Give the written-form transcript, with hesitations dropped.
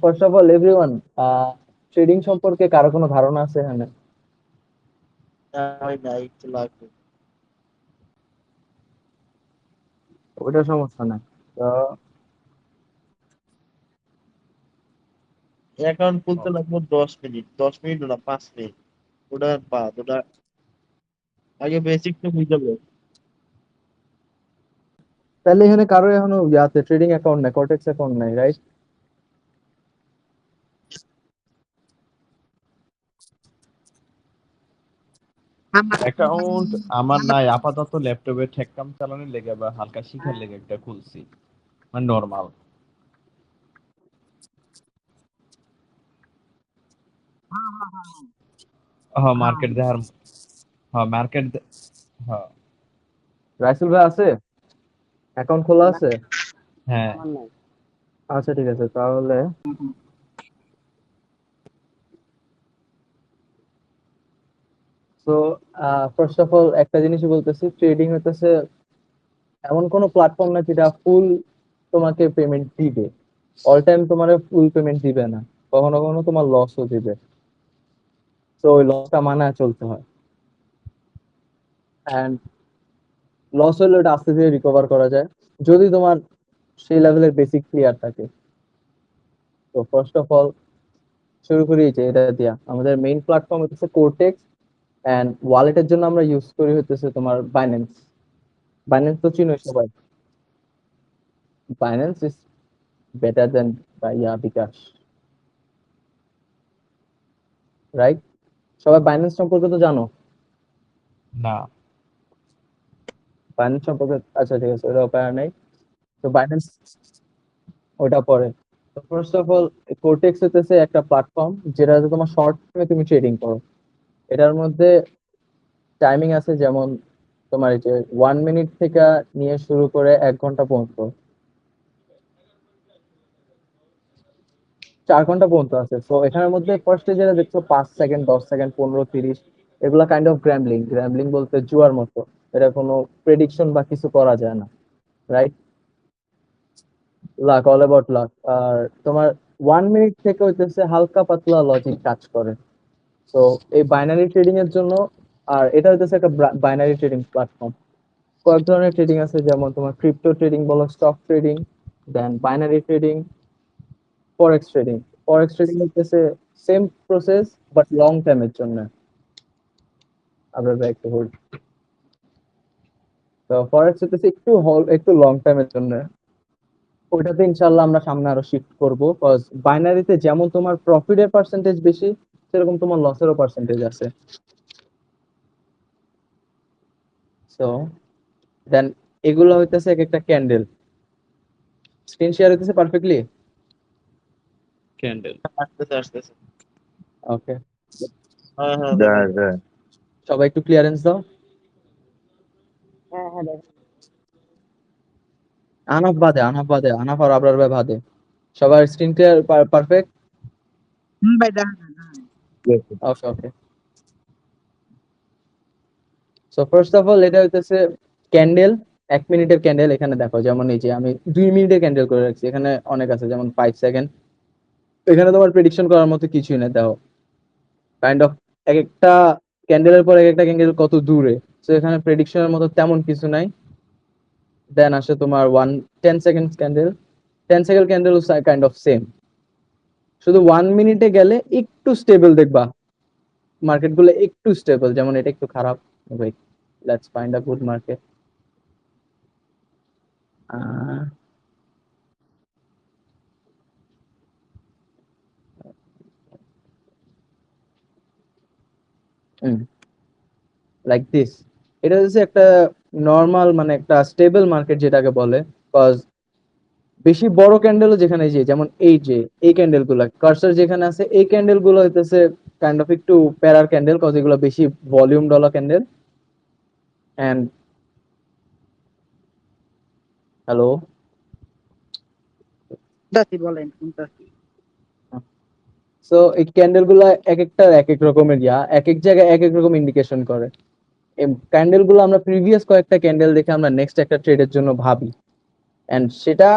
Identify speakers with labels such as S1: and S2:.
S1: First of all everyone, trading সম্পর্কে কারো কোনো ধারণা আছে এখানে?
S2: ভাই নাই, একটু লাগবে।
S1: ওইটা সমস্যা না। তো
S2: অ্যাকাউন্ট খুলতে লাগবে 10 মিনিট, 10 মিনিট না 5 মিনিট। ওটা বাদ, ওটা আগে বেসিকটা বুঝতে হবে।
S1: তাহলে এখানে কারো এখনো ইয়াতে ট্রেডিং অ্যাকাউন্ট নাই, কর্টেক্স অ্যাকাউন্ট নাই, রাইট?
S3: অ্যাকাউন্ট আমার নাই আপাতত, ল্যাপটপে ঠেককাম চালানোর লেগে বা হালকা শিখার লেগে একটা খুলছি, মানে নরমাল। হ্যাঁ মার্কেট দেখার, হ্যাঁ মার্কেট, হ্যাঁ
S1: রাইসুল ভাই আছে, অ্যাকাউন্ট খোলা আছে?
S3: হ্যাঁ।
S1: আচ্ছা ঠিক আছে তাহলে। তো ফার্স্ট অফ অল একটা জিনিসই বলতেছি, ট্রেডিং হইতেছে এমন কোনো প্ল্যাটফর্ম না যেটা ফুল তোমাকে পেমেন্ট দিবে। অল টাইম তোমার ফুল পেমেন্ট দিবে না, কখনো কখনো তোমার লসও দিবে। তো ওই লসটা মানায় চলতে হয়, এন্ড লস হলে ওটা আস্তে ধীরে রিকভার করা যায় যদি তোমার সেই লেভেলের বেসিক ক্লিয়ার থাকে। তো ফার্স্ট অফ অল শুরু করি যে এটা দিয়া, আমাদের মেইন প্ল্যাটফর্ম হচ্ছে কোর্টেক্স, এন্ড ওয়ালেটের জন্য আমরা ইউজ করি হচ্ছে তোমার বাইন্যান্স। বাইন্যান্স তো চিনোই সবাই। Binance is better than bKash, right? সবাই বাইন্যান্স সম্পর্কে তো জানো।
S3: না।
S1: বাইন্যান্স সম্পর্কে, আচ্ছা ঠিক আছে, ওটা উপায় নাই। তো বাইন্যান্স ওটা পরে। তো ফার্স্ট অফ অল কোর্টেক্স হচ্ছে একটা প্ল্যাটফর্ম যেটাতে তোমার শর্ট টাইমে তুমি ট্রেডিং করো। এটার মধ্যে টাইমিং আছে, যেমন তোমার এই যে 1 মিনিট থেকে নিয়ে শুরু করে 1 ঘন্টা পর্যন্ত, 4 ঘন্টা পর্যন্ত আছে। তো এখানের মধ্যে ফার্স্টে যেটা দেখছো 5 সেকেন্ড, 10 সেকেন্ড, 15, 30, এগুলা কাইন্ড অফ গ্র্যাম্বলিং। গ্র্যাম্বলিং বলতে জুয়ার মতো। এটা কোনো প্রেডিকশন বা কিছু করা যায় না, right? Luck, all about luck. আর তোমার 1 মিনিট থেকে হইতেছে হালকা পাতলা লজিক কাজ করে। তো এই বাইনারি ট্রেডিং এর জন্য, আর এটা হইতেছে একটা বাইনারি ট্রেডিং প্ল্যাটফর্ম। কয়েক ধরনের ট্রেডিং আছে, যেমন তোমার ক্রিপ্টো ট্রেডিং বলো, stock trading, then binary trading, forex trading. Forex trading হচ্ছে সেম প্রসেস বাট লং টাইমের জন্য। আপনার একটু হোল্ড। তো ফরেক্স হচ্ছে একটু লং টাইমের জন্য। ওইটাতে ইনশাল্লাহ আমরা সামনে আরো শিফট করবো, কজ বাইনারিতে যেমন তোমার প্রফিটের পার্সেন্টেজ বেশি, সেরকম তোমার লসেরও পার্সেন্টেজ আছে। সো দেন এগুলো হইতেছে এক একটা ক্যান্ডেল। স্ক্রিন শেয়ার হইতেছে পারফেক্টলি?
S3: ক্যান্ডেল।
S2: আসতেছে আসতেছে।
S1: ওকে,
S2: হ্যাঁ হ্যাঁ দেখা যায়।
S1: সবাই একটু ক্লিয়ারেন্স দাও। আনাফ আর আবরার ভাই বাদে সবার screen clear, perfect? Okay okay. So first of all এটা হইতেছে ক্যান্ডেল। 1 মিনিটের ক্যান্ডেল এখানে দেখো, যেমন এই যে আমি 2 মিনিটের ক্যান্ডেল করে রাখছি, এখানে অনেক আছে, যেমন 5 সেকেন্ড। এখানে তোমার প্রেডিকশন করার মতো কিছুই না, দেখো কাইন্ড অফ এক একটা ক্যান্ডেলের পর এক একটা ক্যান্ডেল কত দূরে। তো এখানে প্রেডিকশনের মতো তেমন কিছু নাই। দেন আসে তোমার 10 second candle. 10 second candle kind of same, শুধু 1 মিনিটে গেলে একটু স্টেবল দেখবা, মার্কেট গুলো একটু স্টেবল, যেমন এটা একটু খারাপ। Wait, let's find a good market. Like this. এটা হচ্ছে একটা নর্মাল, মানে একটা স্টেবল মার্কেট যেটাকে বলে। কজ বেশি বড় ক্যান্ডেলও যেখানে, যে যেমন এই যে এই ক্যান্ডেল গুলা কার্সার যেখানে আছে, এই ক্যান্ডেল গুলো হইতেছে কাইন্ড অফ একটু প্যারার ক্যান্ডেল, কজ এগুলো বেশি volume dollar candle. And hello, so এই ক্যান্ডেল গুলা এক একটা এক এক রকমের, এক এক জায়গায় এক এক রকম ইন্ডিকেশন করে। এই ক্যান্ডেল গুলো আমরা প্রিভিয়াস কয়েকটা ক্যান্ডেল দেখে আমরা নেক্সট একটা ট্রেডের জন্য ভাবি, এন্ড সেটা